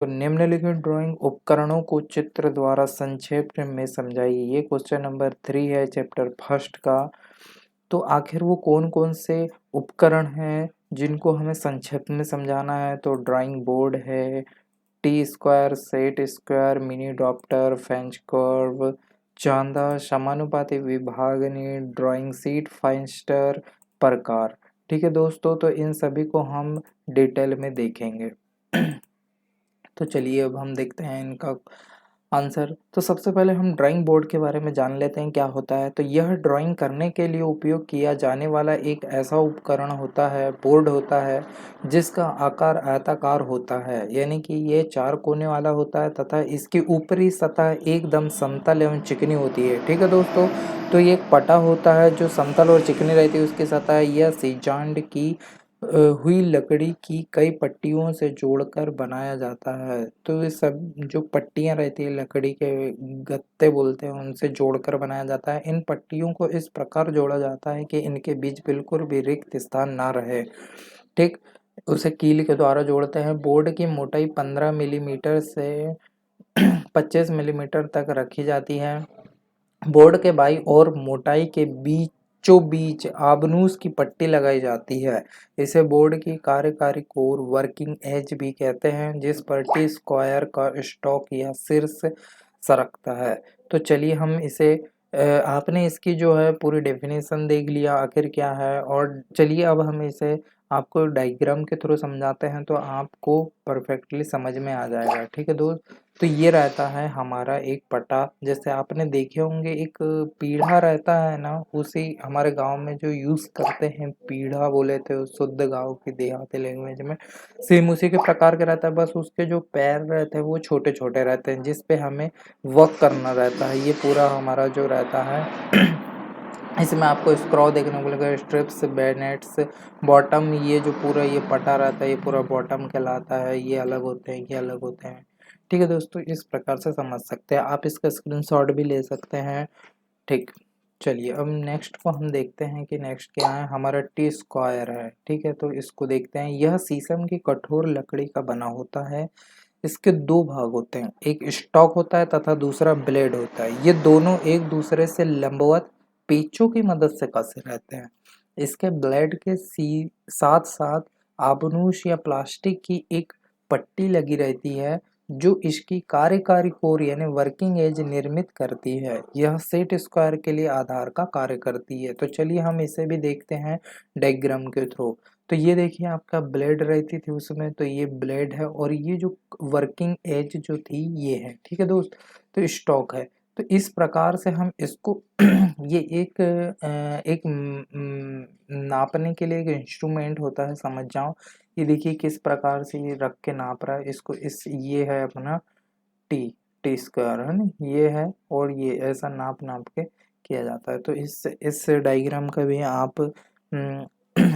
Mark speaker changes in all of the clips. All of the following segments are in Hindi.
Speaker 1: तो निम्नलिखित ड्राइंग उपकरणों को चित्र द्वारा संक्षेप में समझाइए। ये क्वेश्चन नंबर 3 है चैप्टर फर्स्ट का। तो आखिर वो कौन कौन से उपकरण हैं जिनको हमें संक्षेप में समझाना है। तो ड्राइंग बोर्ड है, T square, set square, mini drafter, French curve, चांदा, समानुपाती विभागनी, ड्राइंग सीट, फाइंस्टर, प्रकार। ठीक है दोस्तों, तो इन सभी को हम डिटेल में देखेंगे। तो चलिए अब हम देखते हैं इनका आंसर। तो सबसे पहले हम ड्राइंग बोर्ड के बारे में जान लेते हैं क्या होता है। तो यह ड्राइंग करने के लिए उपयोग किया जाने वाला एक ऐसा उपकरण होता है, बोर्ड होता है, जिसका आकार आयताकार होता है, यानी कि ये 4 कोने वाला होता है तथा इसकी ऊपरी सतह एकदम समतल एवं चिकनी होती है। ठीक है दोस्तों, तो ये एक पटा होता है जो समतल और चिकनी रहती है। उसकी सतह यह सीजांड की हुई लकड़ी की कई पट्टियों से जोड़कर बनाया जाता है। तो ये सब जो पट्टियाँ रहती है लकड़ी के गत्ते बोलते हैं, उनसे जोड़कर बनाया जाता है। इन पट्टियों को इस प्रकार जोड़ा जाता है कि इनके बीच बिल्कुल भी रिक्त स्थान ना रहे। ठीक, उसे कील के द्वारा जोड़ते हैं। बोर्ड की मोटाई 15 मिलीमीटर से 25 मिलीमीटर तक रखी जाती है। बोर्ड के बाईं ओर मोटाई के बीचों बीच आबनूस की पट्टी लगाई जाती है। इसे बोर्ड की कार्यकारी कोर, वर्किंग एज भी कहते हैं, जिस पर टी स्क्वायर का स्टॉक या शीर्ष सरकता है। तो चलिए हम इसे आपने इसकी जो है पूरी डेफिनेशन देख लिया आखिर क्या है, और चलिए अब हम इसे आपको डायग्राम के थ्रू समझाते हैं तो आपको परफेक्टली समझ में आ जाएगा। ठीक है दोस्त, तो ये रहता है हमारा एक पटा। जैसे आपने देखे होंगे एक पीढ़ा रहता है ना, उसी हमारे गांव में जो यूज करते हैं, पीढ़ा बोले थे शुद्ध गांव की देहाती लैंग्वेज में, सेम उसी के प्रकार का रहता है। बस उसके जो पैर रहते हैं वो छोटे छोटे रहते हैं, जिस पे हमें वर्क करना रहता है। ये पूरा हमारा जो रहता है इसमें आपको स्क्रॉ देखने को मिलेगा, स्ट्रिप्स, बैनेट्स, बॉटम। ये जो पूरा ये पटा रहता है ये पूरा बॉटम कहलाता है। ये अलग होते हैं, ये अलग होते हैं। ठीक है दोस्तों, इस प्रकार से समझ सकते हैं आप। इसका स्क्रीनशॉट भी ले सकते हैं। ठीक, चलिए अब नेक्स्ट को हम देखते हैं कि नेक्स्ट क्या है। हमारा टी स्क्वायर है। ठीक है, तो इसको देखते हैं। यह शीशम की कठोर लकड़ी का बना होता है। इसके 2 भाग होते हैं, एक स्टॉक होता है तथा दूसरा ब्लेड होता है। ये दोनों एक दूसरे से लंबवत पेचों की मदद से कसे रहते हैं। इसके ब्लेड के साथ साथ आबनूस या प्लास्टिक की एक पट्टी लगी रहती है, जो इसकी कार्यकारी कोर यानी वर्किंग एज निर्मित करती है। यह सेट स्क्वायर के लिए आधार का कार्य करती है। तो चलिए हम इसे भी देखते हैं डायग्राम के थ्रू। तो ये देखिए आपका ब्लेड रहती थी उसमें, तो ये ब्लेड है, और ये जो वर्किंग एज जो थी ये है। ठीक है दोस्त, तो स्टॉक है। तो इस प्रकार से हम इसको ये एक नापने के लिए एक इंस्ट्रूमेंट होता है, समझ जाओ। ये देखिए किस प्रकार से ये रख के नाप रहा है इसको। इस ये है अपना टी टी स्क्वायर है ना, ये है, और ये ऐसा नाप नाप के किया जाता है। तो इस डायग्राम का भी आप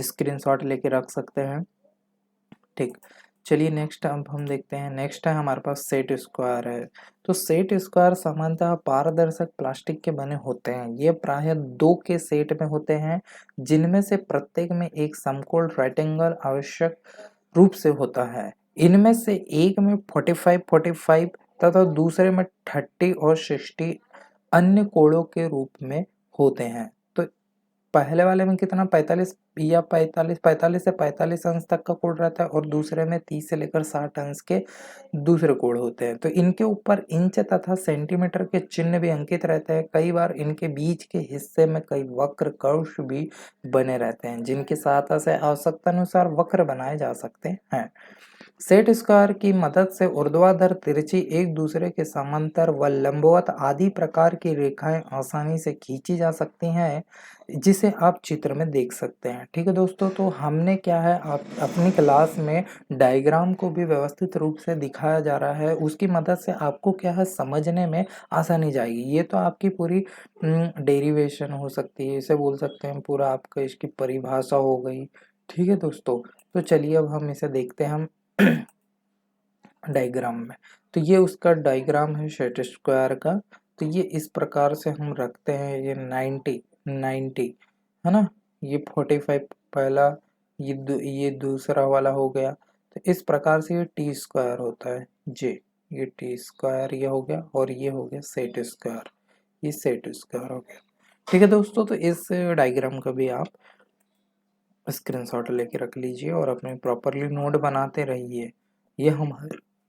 Speaker 1: स्क्रीनशॉट लेके रख सकते हैं। ठीक, चलिए नेक्स्ट अब हम देखते हैं। नेक्स्ट है हमारे पास सेट स्क्वायर है। तो सेट स्क्वायर सामान्यतः पारदर्शक प्लास्टिक के बने होते हैं। ये प्रायः 2 के सेट में होते हैं, जिनमें से प्रत्येक में एक समकोण रेक्टेंगल आवश्यक रूप से होता है। इनमें से एक में 45-45 तथा दूसरे में 30 और 60 अन्य कोणों के रूप में होते हैं। तो पहले वाले में कितना 45 या 45 से 45 अंश तक का कोण रहता है, और दूसरे में 30 से लेकर 60 अंश के दूसरे कोण होते हैं। तो इनके ऊपर इंच तथा सेंटीमीटर के चिन्ह भी अंकित रहते हैं। कई बार इनके बीच के हिस्से में कई वक्र कर्व्स भी बने रहते हैं, जिनकी सहायता से आवश्यकता अनुसार वक्र बनाए जा सकते हैं। सेट स्क्वायर की मदद से ऊर्ध्वाधर, तिरछी, एक दूसरे के समांतर व लंबवत आदि प्रकार की रेखाएं आसानी से खींची जा सकती हैं, जिसे आप चित्र में देख सकते हैं। ठीक है दोस्तों, तो हमने क्या है आप अपनी क्लास में डायग्राम को भी व्यवस्थित रूप से दिखाया जा रहा है। उसकी मदद से आपको क्या है समझने में आसानी जाएगी। ये तो आपकी पूरी डेरिवेशन हो सकती है, इसे बोल सकते हैं पूरा आपका इसकी परिभाषा हो गई। ठीक है दोस्तों, तो चलिए अब हम इसे देखते हैं हम डायग्राम में। तो ये उसका डायग्राम है सेट स्क्वायर का। तो ये इस प्रकार से हम रखते हैं। ये 90 है ना, ये 45 पहला, ये दूसरा वाला हो गया। तो इस प्रकार से ये टी स्क्वायर होता है जे, ये टी स्क्वायर ये हो गया और ये हो गया सेट स्क्वायर, ये सेट स्क्वायर हो गया। ठीक है दोस्तों, तो इस डायग्राम का भी आप स्क्रीनशॉट लेके रख लीजिए और अपने प्रॉपरली नोट बनाते रहिए। ये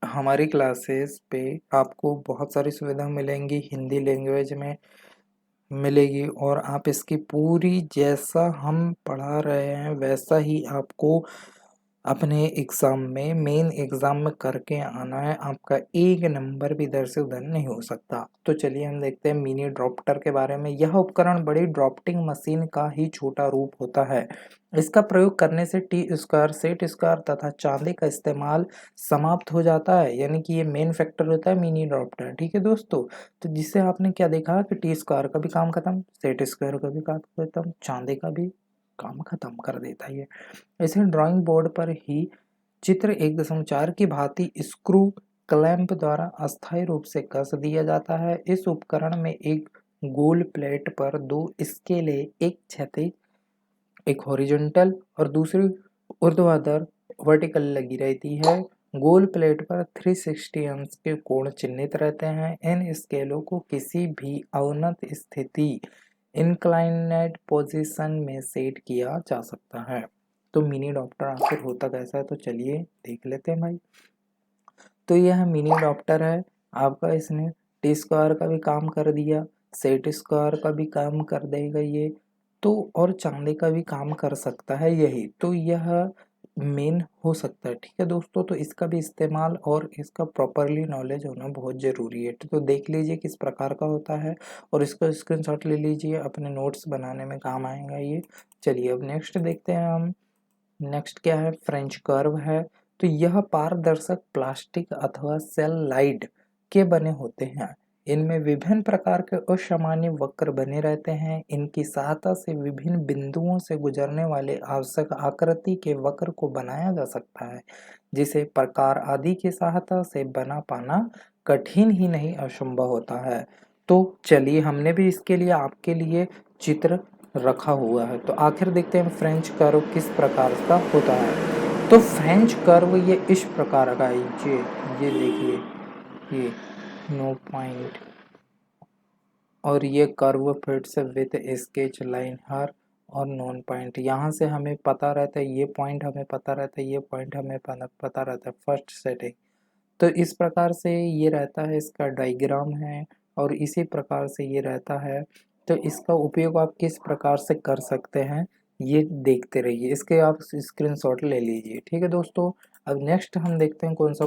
Speaker 1: हमारी क्लासेस पे आपको बहुत सारी सुविधा मिलेंगी, हिंदी लैंग्वेज में मिलेगी और आप इसकी पूरी जैसा हम पढ़ा रहे हैं वैसा ही आपको अपने एग्ज़ाम में, मेन एग्ज़ाम में करके आना है। आपका एक नंबर भी इधर से उधर नहीं हो सकता। तो चलिए हम देखते हैं मिनी ड्रॉप्टर के बारे में। यह उपकरण बड़ी ड्रॉफ्टिंग मशीन का ही छोटा रूप होता है। इसका प्रयोग करने से टी स्क्वायर, सेट स्क्वायर तथा चांदी का इस्तेमाल समाप्त हो जाता है। यानी कि ये मेन फैक्टर होता है मिनी ड्रॉप्टर। ठीक है दोस्तों, तो जिससे आपने क्या देखा कि टी स्क्वायर का भी काम खत्म, सेट स्क्वायर का भी काम खत्म, चांदी का भी काम खत्म कर देता है ये। इसे ड्राइंग बोर्ड पर ही चित्र 1.4 की भांति स्क्रू क्लैंप द्वारा अस्थायी रूप से कस दिया जाता है। इस उपकरण में एक गोल प्लेट पर दो स्केलें, एक क्षैतिज एक हॉरिजॉन्टल और दूसरी ऊर्ध्वाधर वर्टिकल लगी रहती है। गोल प्लेट पर 360 अंश के कोण चिन्हित रहते हैं। इन स्केलों को किसी भी अवनत स्थिति, इंक्लाइनेड पोजीशन में सेट किया जा सकता है। तो मिनी डॉप्टर आखिर होता कैसा है, तो चलिए देख लेते हैं भाई। तो यह मिनी डॉप्टर है आपका, इसने टी स्क्वायर का भी काम कर दिया, सेट स्क्वायर का भी काम कर देगा ये, तो और चांदी का भी काम कर सकता है यही। तो यह मेन हो सकता है। ठीक है दोस्तों, तो इसका भी इस्तेमाल और इसका प्रॉपरली नॉलेज होना बहुत ज़रूरी है। तो देख लीजिए किस प्रकार का होता है और इसका स्क्रीनशॉट ले लीजिए, अपने नोट्स बनाने में काम आएगा ये। चलिए अब नेक्स्ट देखते हैं हम। नेक्स्ट क्या है, फ्रेंच कर्व है। तो यह पारदर्शक प्लास्टिक अथवा सेललाइड के बने होते हैं। इनमें विभिन्न प्रकार के असामान्य वक्र बने रहते हैं। इनकी सहायता से विभिन्न बिंदुओं से गुजरने वाले आवश्यक आकृति के वक्र को बनाया जा सकता है, जिसे प्रकार आदि की सहायता से बना पाना कठिन ही नहीं असंभव होता है। तो चलिए हमने भी इसके लिए आपके लिए चित्र रखा हुआ है। तो आखिर देखते हैं फ्रेंच कर्व किस प्रकार का होता है। तो फ्रेंच कर्व ये इस प्रकार का है, ये देखिए, ये नो पॉइंट और ये कर्व फिट से विथ स्केच लाइन हर और नॉन पॉइंट। यहाँ से हमें पता रहता है, ये पॉइंट हमें पता रहता है, ये पॉइंट हमें पता रहता है फर्स्ट सेटिंग। तो इस प्रकार से ये रहता है, इसका डायग्राम है और इसी प्रकार से ये रहता है। तो इसका उपयोग आप किस प्रकार से कर सकते हैं ये देखते रहिए, इसके आप स्क्रीनशॉट ले लीजिए। ठीक है दोस्तों, अब नेक्स्ट हम देखते हैं कौन सा।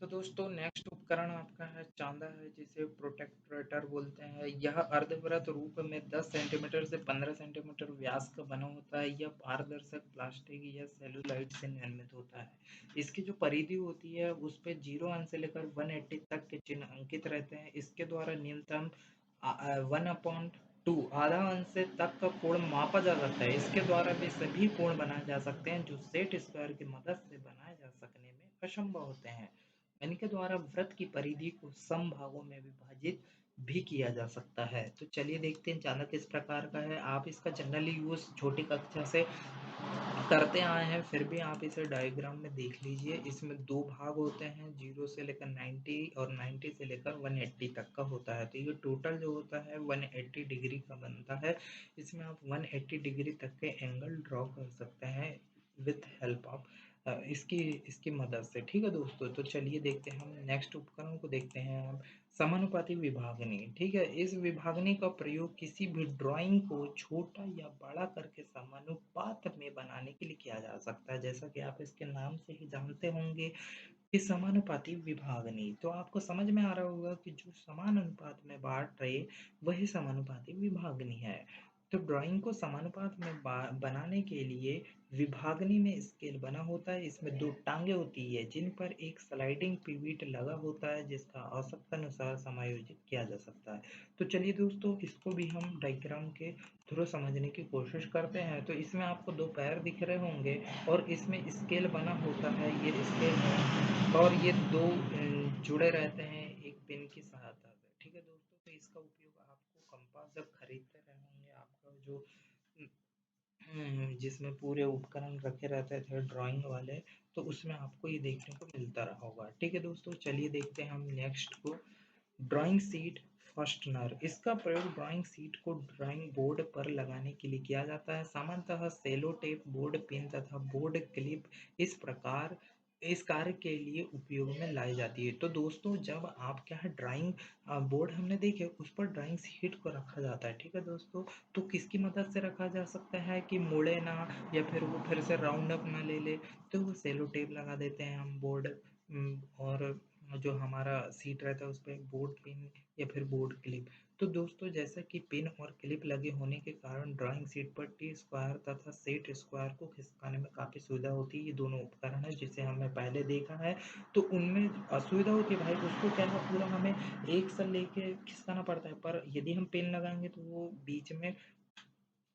Speaker 1: तो दोस्तों नेक्स्ट उपकरण आपका है चांदा है, जिसे प्रोटेक्टर बोलते हैं। यह अर्धवृत्त रूप में 10 सेंटीमीटर से 15 सेंटीमीटर व्यास का बना होता है। यह पारदर्शक प्लास्टिक या सेलुलाइड से निर्मित होता है। इसकी जो परिधि होती है उस पे 0 अंश से लेकर 180 तक के चिन्ह अंकित रहते हैं। इसके द्वारा न्यूनतम 1/2 आधा अंश से तक का कोण मापा जा सकता है। इसके द्वारा भी सभी कोण बनाए जा सकते हैं जो सेट स्क्वायर की मदद से बनाए जा सकने में असंभव होते हैं। इनके द्वारा वृत्त की परिधि को सम भागों में विभाजित भी किया जा सकता है। तो चलिए देखते हैं चाणक्य किस प्रकार का है। आप इसका जनरली यूज छोटी कक्षा से करते आए हैं, फिर भी आप इसे डायग्राम में देख लीजिए। इसमें दो भाग होते हैं, 0 से लेकर 90 और 90 से लेकर 180 तक का होता है। तो ये टोटल जो होता है 180 डिग्री का बनता है। इसमें आप 180 डिग्री तक के एंगल ड्रॉ कर सकते हैं विथ हेल्प ऑफ इसकी इसकी मदद से। ठीक है दोस्तों, तो चलिए देखते हैं हम नेक्स्ट उपकरण को देखते हैं हम। समानुपाती विभागनी। ठीक है, इस विभागनी का प्रयोग किसी भी ड्राइंग को छोटा या बड़ा करके समानुपात में बनाने के लिए किया जा सकता है। जैसा कि आप इसके नाम से ही जानते होंगे कि समानुपाती विभागनी, तो आपको समझ में आ रहा होगा कि जो समान अनुपात में बांट रहे वही समानुपाती विभागनी है। तो ड्राइंग को समानुपात में बनाने के लिए विभागनी में स्केल बना होता है। इसमें दो टांगे होती है जिन पर एक स्लाइडिंग पिवट लगा होता है, जिसका आवश्यकता अनुसार समायोजित किया जा सकता है। तो चलिए दोस्तों, इसको भी हम डायग्राम के थ्रू समझने की कोशिश करते हैं। तो इसमें आपको दो पैर दिख रहे होंगे और इसमें स्केल बना होता है, ये स्केल है और ये दो जुड़े रहते हैं एक पिन की सहायता से। ठीक है दोस्तों, तो इसका उपयोग आपको कंपास जब खरीदते रहे होंगे, आपका जो जिसमें पूरे उपकरण रखे रहते थे ड्राइंग वाले, तो उसमें आपको ये देखने को मिलता रहा होगा। ठीक है दोस्तों, चलिए देखते हैं हम नेक्स्ट को। ड्राइंग शीट फास्टनर, इसका प्रयोग ड्राइंग शीट को ड्राइंग बोर्ड पर लगाने के लिए किया जाता है। सामान्यतः सेलो टेप, बोर्ड पिन तथा बोर्ड क्लिप इस कार्य के लिए उपयोग में लाई जाती है। तो दोस्तों, जब आप क्या है ड्राइंग बोर्ड हमने देखे, उस पर ड्राइंग शीट को रखा जाता है। ठीक है दोस्तों, तो किसकी मदद से रखा जा सकता है कि मुड़े ना, या फिर वो फिर से राउंड अप ना ले ले, तो वो सेलो टेप लगा देते हैं हम बोर्ड, और जो हमारा सीट रहता है उस पे बोर्ड पिन या फिर बोर्ड क्लिप। तो दोस्तों, जैसा कि पिन और क्लिप लगे होने के कारण ड्राइंग शीट पर टी स्क्वायर तथा सेट स्क्वायर को खिसकाने में काफ़ी सुविधा होती है। ये दोनों उपकरण है जिसे हमने पहले देखा है, तो उनमें असुविधा होती है भाई, उसको क्या है पूरा हमें एक साथ लेके खिसकाना पड़ता है, पर यदि हम पिन लगाएंगे तो वो बीच में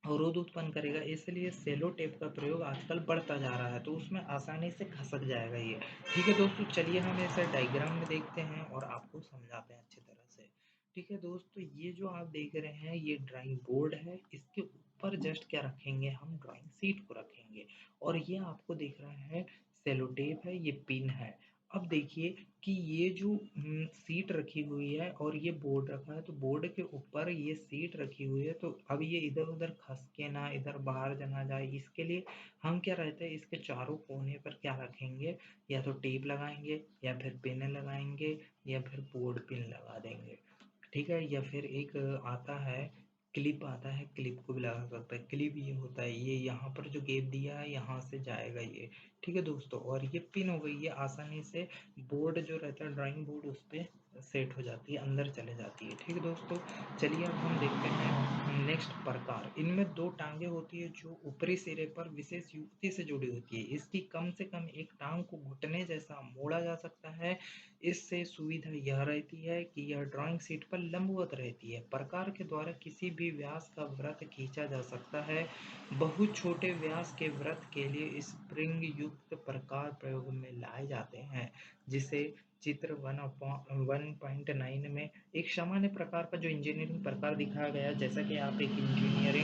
Speaker 1: अवरोध उत्पन्न करेगा, इसलिए सेलो टेप का प्रयोग आजकल बढ़ता जा रहा है, तो उसमें आसानी से खसक जाएगा ये। ठीक है दोस्तों, चलिए हम इसे डायग्राम में देखते हैं और आपको समझाते हैं अच्छी तरह से। ठीक है दोस्तों, ये जो आप देख रहे हैं ये ड्राइंग बोर्ड है, इसके ऊपर जस्ट क्या रखेंगे हम, ड्राइंग शीट को रखेंगे, और ये आपको दिख रहा है सेलो टेप है, ये पिन है। अब देखिए कि ये जो सीट रखी हुई है और ये बोर्ड रखा है, तो बोर्ड के ऊपर ये सीट रखी हुई है, तो अब ये इधर उधर खस के ना इधर बाहर जना जाए, इसके लिए हम क्या रहते हैं इसके चारों कोने पर क्या रखेंगे, या तो टेप लगाएंगे, या फिर पिन लगाएंगे, या फिर बोर्ड पिन लगा देंगे। ठीक है, या फिर एक आता है क्लिप, आता है क्लिप को भी लगा सकता है। क्लिप ये होता है, ये यहाँ पर जो गैप दिया है यहाँ से जाएगा ये। ठीक है दोस्तों, और ये पिन हो गई, ये आसानी से बोर्ड जो रहता है ड्राइंग बोर्ड उस पर सेट हो जाती है, अंदर चले जाती है। ठीक है दोस्तों, चलिए अब हम देखते हैं नेक्स्ट प्रकार। इनमें दो टांगे होती है जो ऊपरी सिरे पर विशेष युक्ति से जुड़ी होती है। इसकी कम से कम एक टांग को घुटने जैसा मोड़ा जा सकता है। इससे सुविधा यह रहती है कि यह ड्राइंग शीट पर लंबवत रहती है। प्रकार के द्वारा किसी भी व्यास का वृत्त खींचा जा सकता है। बहुत छोटे व्यास के वृत्त के लिए स्प्रिंग युक्त प्रकार प्रयोग में लाए जाते हैं, जिसे चित्र 1.9 में एक सामान्य प्रकार का जो इंजीनियरिंग प्रकार दिखाया गया है। जैसा कि आप एक इंजीनियर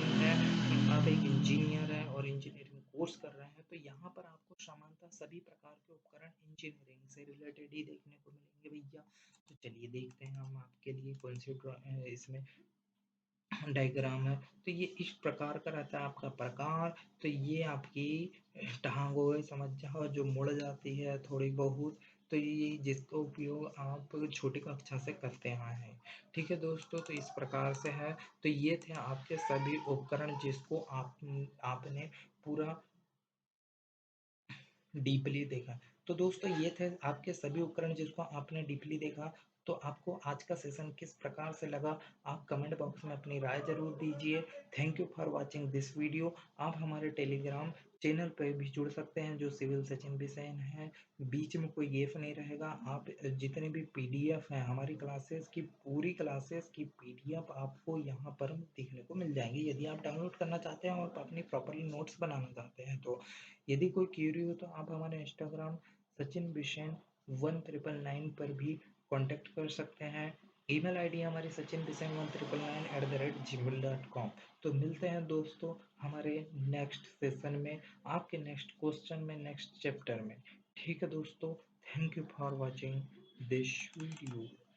Speaker 1: हैं और इंजीनियरिंग कोर्स कर रहे हैं, तो यहाँ पर आपको सामान्यतः सभी प्रकार के उपकरण इंजीनियरिंग से रिलेटेड ही देखने को मिलेंगे भैया। तो चलिए देखते हैं हम आपके लिए कौन सी इसमें डायग्राम है। तो ये इस प्रकार का रहता है आपका प्रकार। तो ये आपकी टांग हो गई, समझ जाओ, जो मुड़ जाती है थोड़ी बहुत, तो ये जिसका उपयोग आप छोटी कक्षा से करते आए हैं। ठीक है दोस्तों, तो इस प्रकार से है। तो ये थे आपके सभी उपकरण जिसको आपने पूरा डीपली देखा। तो दोस्तों, ये थे आपके सभी उपकरण जिसको आपने डीपली देखा। तो आपको आज का सेशन किस प्रकार से लगा, आप कमेंट बॉक्स में अपनी राय जरूर दीजिए। Thank you for watching this video. आप हमारे टेलीग्राम चैनल पर भी जुड़ सकते हैं जो सिविल सचिन बिसेन है। बीच में कोई गेप नहीं रहेगा। आप जितने भी पीडीएफ हैं हमारी क्लासेस की, पूरी क्लासेस की पीडीएफ आपको यहाँ पर देखने को मिल जाएंगी। यदि आप डाउनलोड करना चाहते हैं और अपनी प्रॉपरली नोट्स बनाना चाहते हैं, तो यदि कोई क्यूरी हो तो आप हमारे इंस्टाग्राम सचिन बिशेन 1999 पर भी कांटेक्ट कर सकते हैं। ईमेल आईडी हमारी सचिन बिसेन 1999@gmail.com। तो मिलते हैं दोस्तों हमारे नेक्स्ट सेशन में, आपके नेक्स्ट क्वेश्चन में, नेक्स्ट चैप्टर में। ठीक है दोस्तों, thank you for watching this video.